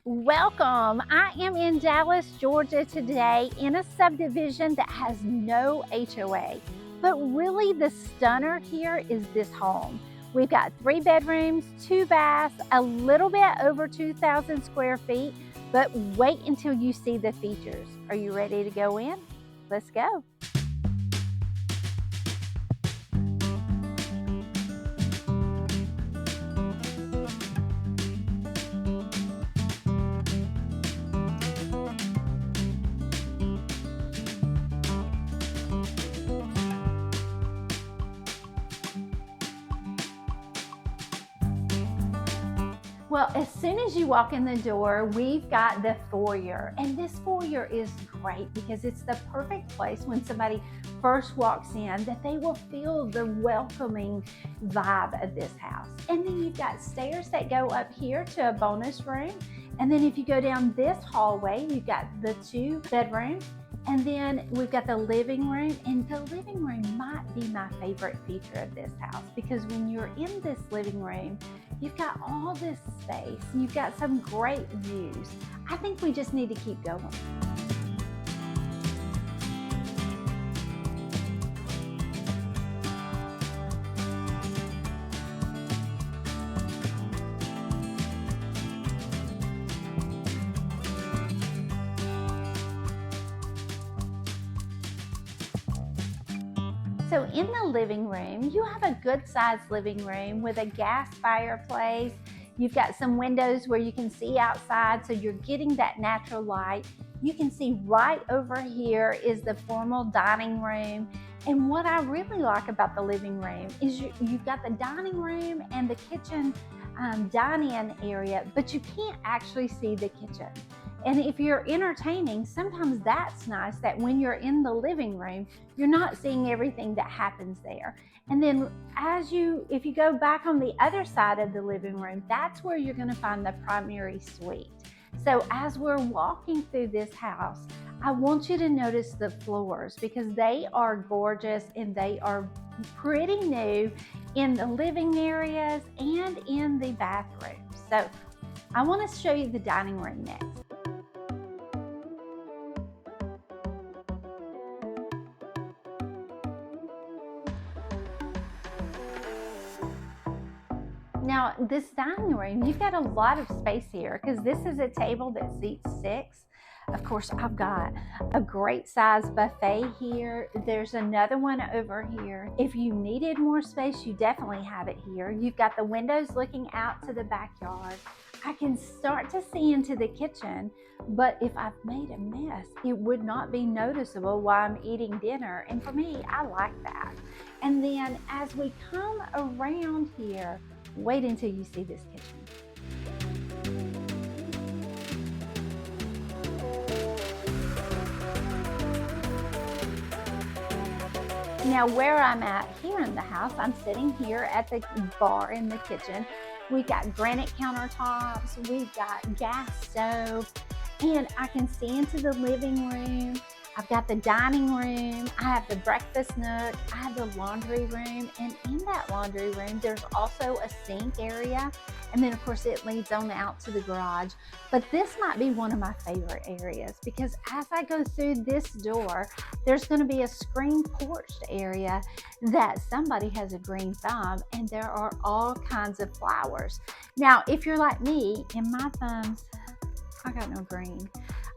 Welcome. I am in Dallas, Georgia today in a subdivision that has no HOA. But really the stunner here is this home. We've got 3 bedrooms, 2 baths, a little bit over 2,000 square feet, but wait until you see the features. Are you ready to go in? Let's go. Well, as soon as you walk in the door, we've got the foyer. And this foyer is great because it's the perfect place when somebody first walks in that they will feel the welcoming vibe of this house. And then you've got stairs that go up here to a bonus room. And then if you go down this hallway, you've got the 2 bedrooms. And then we've got the living room, and the living room might be my favorite feature of this house because when you're in this living room, you've got all this space, you've got some great views. I think we just need to keep going. So in the living room, you have a good sized living room with a gas fireplace. You've got some windows where you can see outside, so you're getting that natural light. You can see right over here is the formal dining room. And what I really like about the living room is you've got the dining room and the kitchen dine-in area, but you can't actually see the kitchen. And if you're entertaining, sometimes that's nice that when you're in the living room, you're not seeing everything that happens there. And then if you go back on the other side of the living room, that's where you're gonna find the primary suite. So as we're walking through this house, I want you to notice the floors because they are gorgeous and they are pretty new in the living areas and in the bathrooms. So I want to show you the dining room next. Now, this dining room, you've got a lot of space here because this is a table that seats 6. Of course, I've got a great size buffet here. There's another one over here. If you needed more space, you definitely have it here. You've got the windows looking out to the backyard. I can start to see into the kitchen, but if I've made a mess, it would not be noticeable while I'm eating dinner. And for me, I like that. And then as we come around here, wait until you see this kitchen. Now where I'm at here in the house, I'm sitting here at the bar in the kitchen. We've got granite countertops, we've got gas stove, and I can see into the living room. I've got the dining room, I have the breakfast nook, I have the laundry room, and in that laundry room, there's also a sink area. And then of course it leads on out to the garage. But this might be one of my favorite areas because as I go through this door, there's gonna be a screen porched area that somebody has a green thumb, and there are all kinds of flowers. Now, if you're like me and my thumbs, I got no green,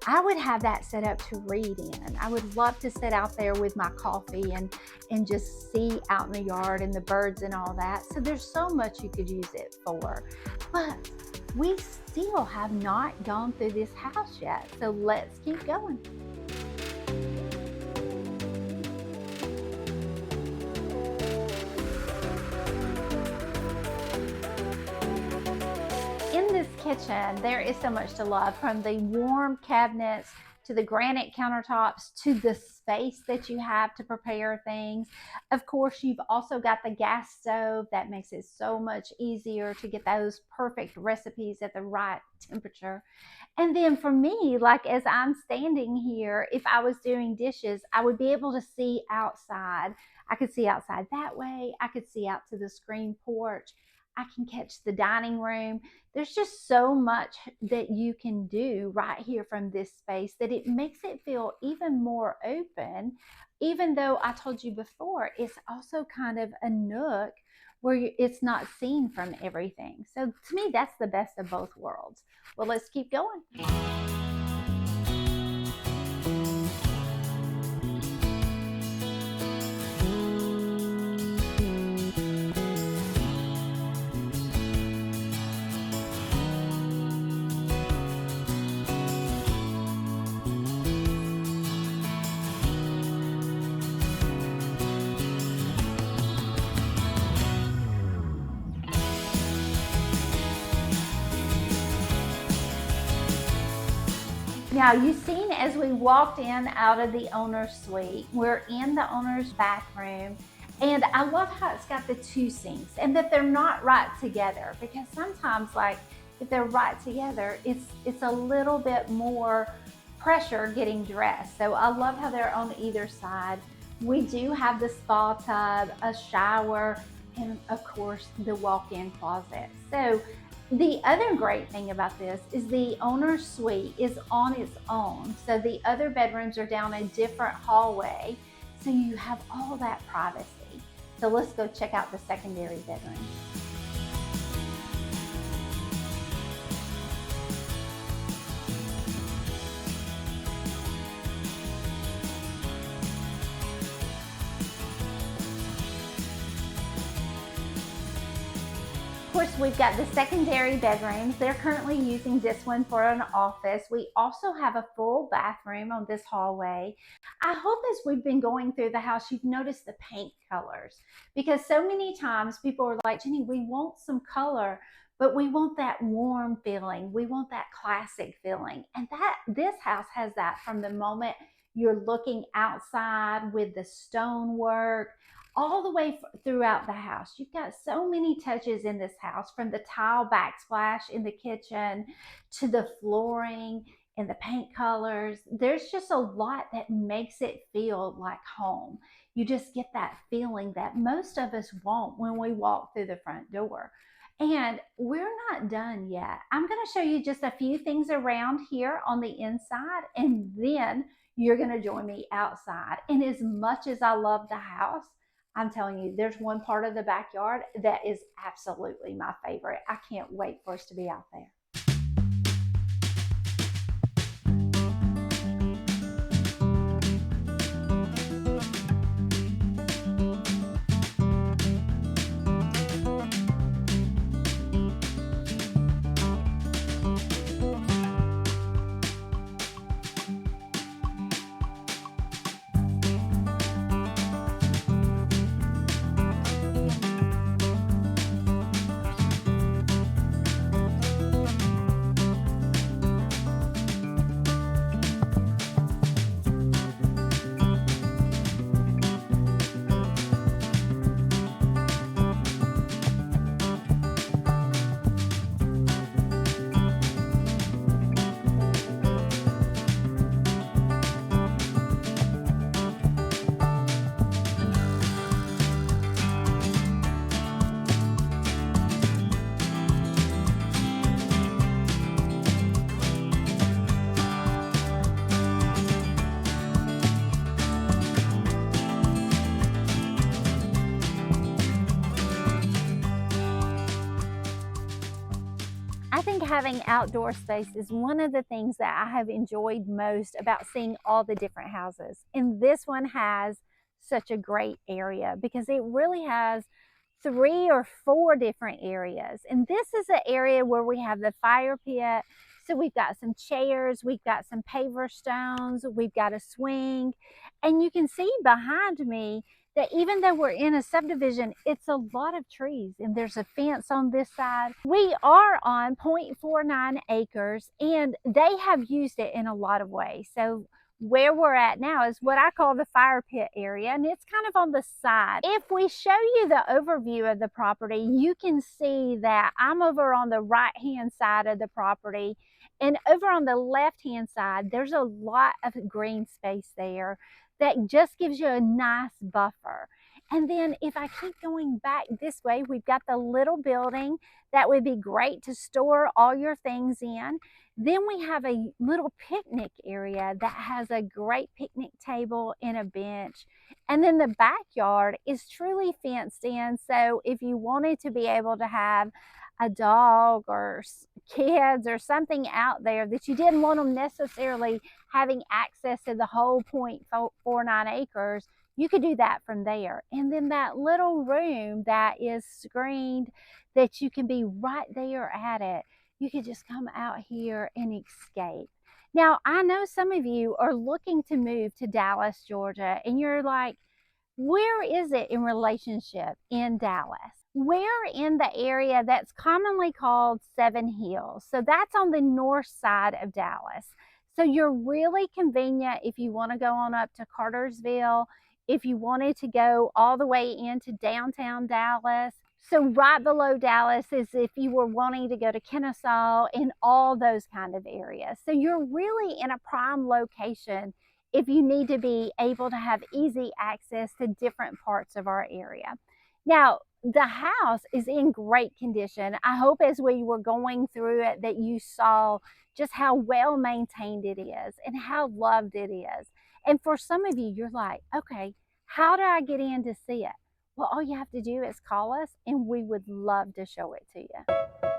I would have that set up to read in. I would love to sit out there with my coffee and just see out in the yard and the birds and all that. So there's so much you could use it for. But we still have not gone through this house yet. So let's keep going. In this kitchen, there is so much to love, from the warm cabinets to the granite countertops to the space that you have to prepare things. Of course, you've also got the gas stove that makes it so much easier to get those perfect recipes at the right temperature. And then for me, like as I'm standing here, if I was doing dishes, I would be able to see outside. I could see outside that way. I could see out to the screen porch. I can catch the dining room. There's just so much that you can do right here from this space that it makes it feel even more open, even though I told you before, it's also kind of a nook where it's not seen from everything. So to me, that's the best of both worlds. Well, let's keep going. Now, you've seen as we walked in out of the owner's suite, we're in the owner's bathroom, and I love how it's got the two sinks and that they're not right together, because sometimes, like, if they're right together, it's a little bit more pressure getting dressed. So I love how they're on either side. We do have the spa tub, a shower, and of course the walk-in closet. So the other great thing about this is the owner's suite is on its own. So the other bedrooms are down a different hallway. So you have all that privacy. So let's go check out the secondary bedroom. Of course, we've got the secondary bedrooms. They're currently using this one for an office. We also have a full bathroom on this hallway. I hope as we've been going through the house, you've noticed the paint colors, because so many times people are like, Jenny, we want some color, but we want that warm feeling. We want that classic feeling. And this house has that from the moment you're looking outside with the stonework, all the way throughout the house. You've got so many touches in this house, from the tile backsplash in the kitchen to the flooring and the paint colors. There's just a lot that makes it feel like home. You just get that feeling that most of us want when we walk through the front door. And we're not done yet. I'm going to show you just a few things around here on the inside, and then you're going to join me outside. And as much as I love the house, I'm telling you, there's one part of the backyard that is absolutely my favorite. I can't wait for us to be out there. I think having outdoor space is one of the things that I have enjoyed most about seeing all the different houses. And this one has such a great area because it really has 3 or 4 different areas. And this is an area where we have the fire pit. So we've got some chairs, we've got some paver stones, we've got a swing. And you can see behind me that even though we're in a subdivision, it's a lot of trees, and there's a fence on this side. We are on 0.49 acres, and they have used it in a lot of ways. So where we're at now is what I call the fire pit area, and it's kind of on the side. If we show you the overview of the property, you can see that I'm over on the right-hand side of the property, and over on the left-hand side, there's a lot of green space there that just gives you a nice buffer. And then if I keep going back this way, we've got the little building that would be great to store all your things in. Then we have a little picnic area that has a great picnic table and a bench. And then the backyard is truly fenced in. So if you wanted to be able to have a dog or kids or something out there that you didn't want them necessarily having access to the whole 0.49 acres, you could do that from there. And then that little room that is screened, that you can be right there at it, you could just come out here and escape. Now, I know some of you are looking to move to Dallas, Georgia, and you're like, where is it in relationship in Dallas? We're in the area that's commonly called Seven Hills. So that's on the north side of Dallas. So you're really convenient if you want to go on up to Cartersville, if you wanted to go all the way into downtown Dallas. So right below Dallas is if you were wanting to go to Kennesaw and all those kind of areas. So you're really in a prime location if you need to be able to have easy access to different parts of our area. Now, the house is in great condition. I hope as we were going through it that you saw just how well maintained it is and how loved it is. And for some of you, you're like, okay, how do I get in to see it? Well, all you have to do is call us and we would love to show it to you.